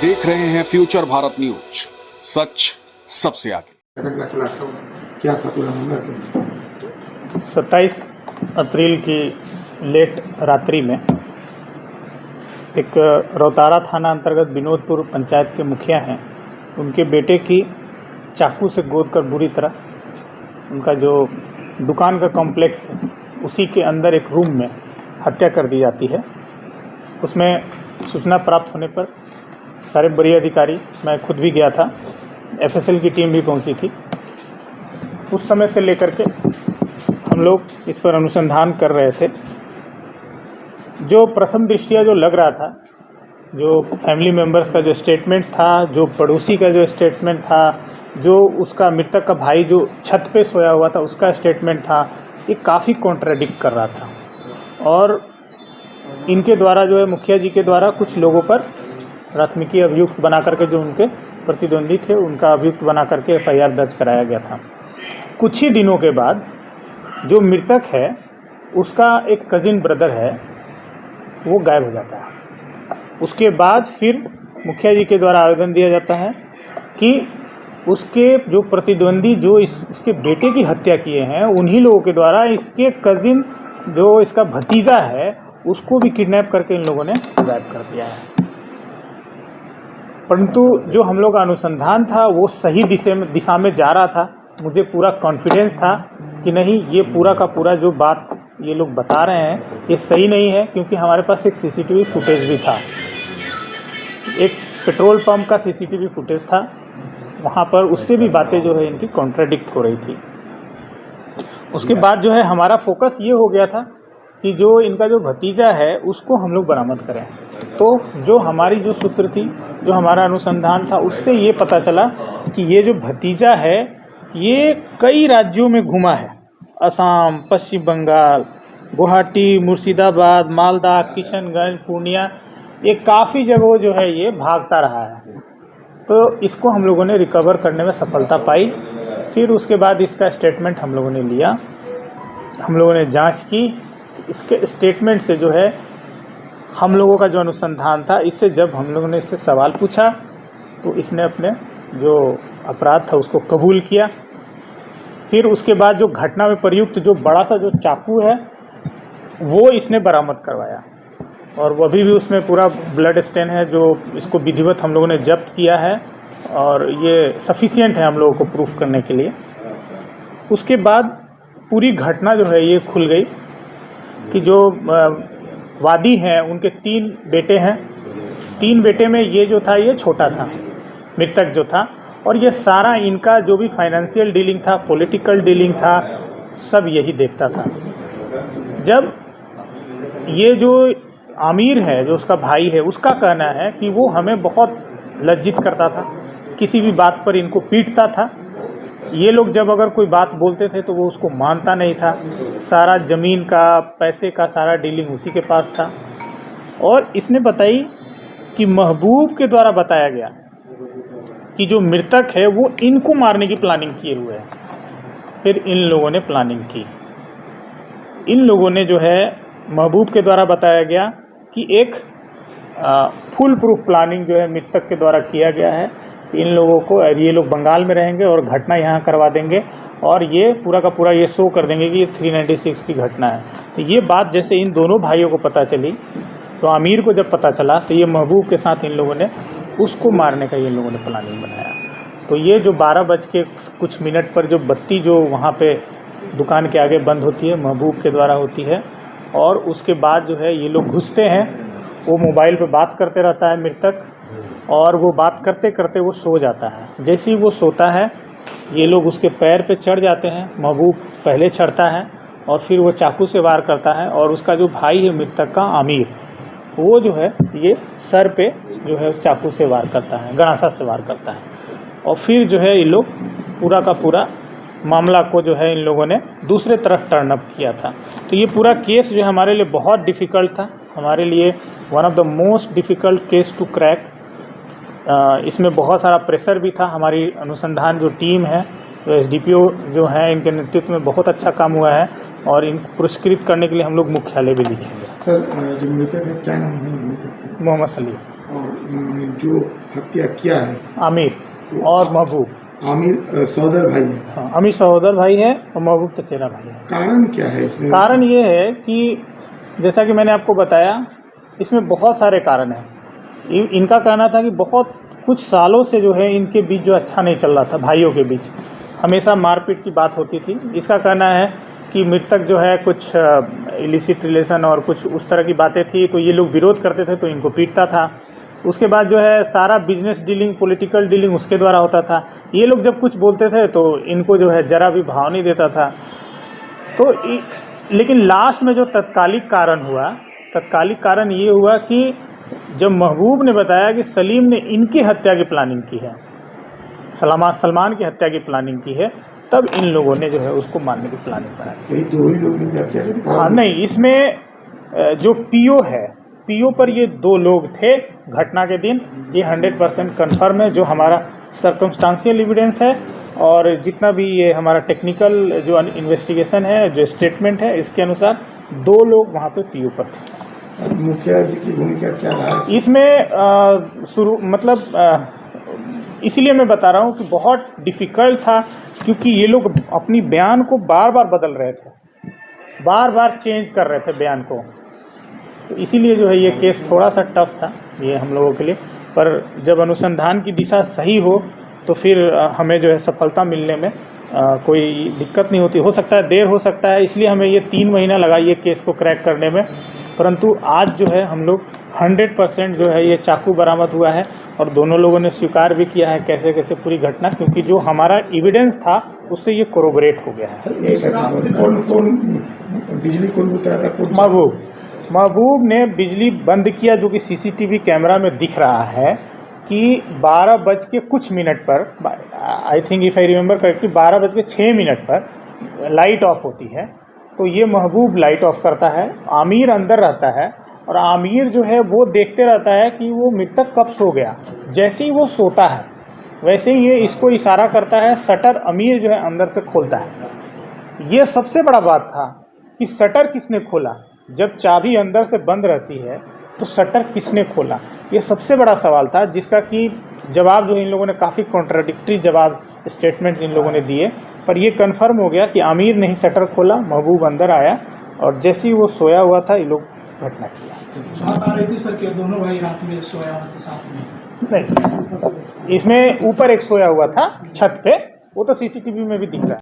देख रहे हैं फ्यूचर भारत न्यूज, सच सबसे आगे। क्या था पूरा मामला? 27 अप्रैल की लेट रात्रि में एक रौतारा थाना अंतर्गत विनोदपुर पंचायत के मुखिया हैं, उनके बेटे की चाकू से गोदकर बुरी तरह उनका जो दुकान का कॉम्प्लेक्स है उसी के अंदर एक रूम में हत्या कर दी जाती है। उसमें सूचना प्राप्त होने पर सारे वरीय अधिकारी, मैं खुद भी गया था, एफएसएल की टीम भी पहुंची थी। उस समय से लेकर के हम लोग इस पर अनुसंधान कर रहे थे। जो प्रथम दृष्टिया जो लग रहा था, जो फैमिली मेम्बर्स का जो स्टेटमेंट्स था, जो पड़ोसी का जो स्टेटमेंट था, जो उसका मृतक का भाई जो छत पे सोया हुआ था उसका स्टेटमेंट था, ये काफ़ी कॉन्ट्राडिक्ट कर रहा था। और इनके द्वारा जो है मुखिया जी के द्वारा कुछ लोगों पर प्राथमिकी अभियुक्त बना करके, जो उनके प्रतिद्वंदी थे उनका अभियुक्त बना करके एफआईआर दर्ज कराया गया था। कुछ ही दिनों के बाद जो मृतक है उसका एक कजिन ब्रदर है, वो गायब हो जाता है। उसके बाद फिर मुखिया जी के द्वारा आवेदन दिया जाता है कि उसके जो प्रतिद्वंदी जो उसके बेटे की हत्या किए हैं उन्हीं लोगों के द्वारा इसके कजिन जो इसका भतीजा है उसको भी किडनैप करके इन लोगों ने गायब कर दिया है। परंतु जो हम लोग का अनुसंधान था वो सही दिशा में जा रहा था। मुझे पूरा कॉन्फिडेंस था कि नहीं, ये पूरा का पूरा जो बात ये लोग बता रहे हैं ये सही नहीं है, क्योंकि हमारे पास एक सीसीटीवी फुटेज भी था। एक पेट्रोल पंप का सीसीटीवी फुटेज था, वहाँ पर उससे भी बातें जो है इनकी कॉन्ट्राडिक्ट हो रही थी। उसके बाद जो है हमारा फोकस ये हो गया था कि जो इनका जो भतीजा है उसको हम लोग बरामद करें। तो जो हमारी जो सूत्र थी, जो हमारा अनुसंधान था, उससे ये पता चला कि ये जो भतीजा है ये कई राज्यों में घूमा है। असम, पश्चिम बंगाल, गुवाहाटी, मुर्शिदाबाद, मालदा, किशनगंज, पूर्णिया, ये काफ़ी जगहों जो है ये भागता रहा है। तो इसको हम लोगों ने रिकवर करने में सफलता पाई। फिर उसके बाद इसका स्टेटमेंट हम लोगों ने लिया, हम लोगों ने जांच की। इसके स्टेटमेंट से जो है हम लोगों का जो अनुसंधान था, इससे जब हम लोगों ने इससे सवाल पूछा तो इसने अपने जो अपराध था उसको कबूल किया। फिर उसके बाद जो घटना में प्रयुक्त जो बड़ा सा जो चाकू है वो इसने बरामद करवाया, और वो अभी भी उसमें पूरा ब्लड स्टेन है, जो इसको विधिवत हम लोगों ने जब्त किया है और ये सफिशिएंट है हम लोगों को प्रूफ करने के लिए। उसके बाद पूरी घटना जो है ये खुल गई कि जो वादी हैं उनके 3 बेटे हैं। 3 बेटे में ये जो था ये छोटा था, मृतक जो था, और ये सारा इनका जो भी फाइनेंशियल डीलिंग था, पॉलिटिकल डीलिंग था, सब यही देखता था। जब ये जो आमिर है, जो उसका भाई है, उसका कहना है कि वो हमें बहुत लज्जित करता था, किसी भी बात पर इनको पीटता था। ये लोग जब अगर कोई बात बोलते थे तो वो उसको मानता नहीं था। सारा ज़मीन का, पैसे का सारा डीलिंग उसी के पास था। और इसने बताई कि महबूब के द्वारा बताया गया कि जो मृतक है वो इनको मारने की प्लानिंग किए हुए है। फिर इन लोगों ने प्लानिंग की। इन लोगों ने जो है महबूब के द्वारा बताया गया कि एक फुल प्रूफ प्लानिंग जो है मृतक के द्वारा किया गया है। इन लोगों को, ये लोग बंगाल में रहेंगे और घटना यहाँ करवा देंगे और ये पूरा का पूरा ये शो कर देंगे कि ये 396 की घटना है। तो ये बात जैसे इन दोनों भाइयों को पता चली, तो आमिर को जब पता चला तो ये महबूब के साथ इन लोगों ने उसको मारने का इन लोगों ने प्लानिंग बनाया। तो ये जो 12 बज के कुछ मिनट पर जो बत्ती जो वहाँ पे दुकान के आगे बंद होती है, महबूब के द्वारा होती है। और उसके बाद जो है ये लोग घुसते हैं, वो मोबाइल पे बात करते रहता है मृतक, और वो बात करते करते वो सो जाता है। जैसे ही वो सोता है ये लोग उसके पैर पे चढ़ जाते हैं। महबूब पहले चढ़ता है और फिर वो चाकू से वार करता है, और उसका जो भाई है मृतक का आमिर, वो जो है ये सर पे जो है चाकू से वार करता है, गणासा से वार करता है। और फिर जो है ये लोग पूरा का पूरा मामला को जो है इन लोगों ने दूसरे तरफ टर्न अप किया था। तो ये पूरा केस जो हमारे लिए बहुत डिफ़िकल्ट था, हमारे लिए one of the most difficult case to crack. इसमें बहुत सारा प्रेशर भी था। हमारी अनुसंधान जो टीम है, जो एसडीपीओ जो है, इनके नेतृत्व में बहुत अच्छा काम हुआ है, और इनको पुरस्कृत करने के लिए हम लोग मुख्यालय भी लिखेंगे। सर, जो मृतक है क्या नाम है मृतक? मोहम्मद सलीम। और जो हत्या किया है आमिर और महबूब, आमिर सहोदर भाई है। हाँ, आमिर सहोदर भाई है और महबूब चचेरा भाई है। कारण क्या है इसमें? कारण ये है कि जैसा कि मैंने आपको बताया, इसमें बहुत सारे कारण हैं। इनका कहना था कि बहुत कुछ सालों से जो है इनके बीच जो अच्छा नहीं चल रहा था, भाइयों के बीच हमेशा मारपीट की बात होती थी। इसका कहना है कि मृतक जो है कुछ इलिसिट रिलेशन और कुछ उस तरह की बातें थी, तो ये लोग विरोध करते थे तो इनको पीटता था। उसके बाद जो है सारा बिजनेस डीलिंग, पॉलिटिकल डीलिंग उसके द्वारा होता था। ये लोग जब कुछ बोलते थे तो इनको जो है ज़रा भी भाव नहीं देता था। तो लेकिन लास्ट में जो तत्कालिक कारण ये हुआ कि जब महबूब ने बताया कि सलीम ने इनकी हत्या की प्लानिंग की है, सलमान की हत्या की प्लानिंग की है, तब इन लोगों ने जो है उसको मारने की प्लानिंग बनाई। यही दो ही लोग मिलकर हत्या करी? हाँ, नहीं, इसमें जो पीओ है, पीओ पर ये 2 लोग थे घटना के दिन, ये 100% कन्फर्म है। जो हमारा सर्कमस्टांशियल एविडेंस है और जितना भी ये हमारा टेक्निकल जो इन्वेस्टिगेशन है, जो स्टेटमेंट है, इसके अनुसार 2 लोग वहाँ पे पीओ पर थे। मुखिया जी की भूमिका क्या रहा है इसमें? इसीलिए मैं बता रहा हूँ कि बहुत डिफ़िकल्ट था, क्योंकि ये लोग अपनी बयान को बार बार बदल रहे थे, बार बार चेंज कर रहे थे बयान को। तो इसीलिए जो है ये केस थोड़ा सा टफ था ये हम लोगों के लिए। पर जब अनुसंधान की दिशा सही हो तो फिर हमें जो है सफलता मिलने में कोई दिक्कत नहीं होती। हो सकता है देर हो सकता है, इसलिए हमें ये 3 महीना लगा ये केस को क्रैक करने में। परंतु आज जो है हम लोग 100% जो है ये चाकू बरामद हुआ है और दोनों लोगों ने स्वीकार भी किया है कैसे कैसे पूरी घटना, क्योंकि जो हमारा एविडेंस था उससे ये कोरोबरेट हो गया है। कौन बिजली कौन बताया था? महबूब ने बिजली बंद किया, जो कि सीसीटीवी कैमरा में दिख रहा है कि 12 बज के कुछ मिनट पर, I think if I remember correctly, 12 बज के 6 मिनट पर लाइट ऑफ होती है। तो ये महबूब लाइट ऑफ करता है, आमिर अंदर रहता है और आमिर जो है वो देखते रहता है कि वो मृतक कब सो गया। जैसे ही वो सोता है वैसे ही ये इसको इशारा करता है, शटर अमीर जो है अंदर से खोलता है। ये सबसे बड़ा बात था कि शटर किसने खोला, जब चाबी अंदर से बंद रहती है तो शटर किसने खोला, ये सबसे बड़ा सवाल था, जिसका कि जवाब जो इन लोगों ने काफ़ी कॉन्ट्राडिक्टरी जवाब स्टेटमेंट इन लोगों ने दिए। पर ये कंफर्म हो गया कि आमिर ने ही शटर खोला, महबूब अंदर आया और जैसे ही वो सोया हुआ था ये लोग घटना किया। बात आ रही थी सर कि दोनों भाई रात में सोया हुआ था साथ में? नहीं, इसमें ऊपर एक सोया हुआ था छत पे, वो तो सीसीटीवी में भी दिख रहा है।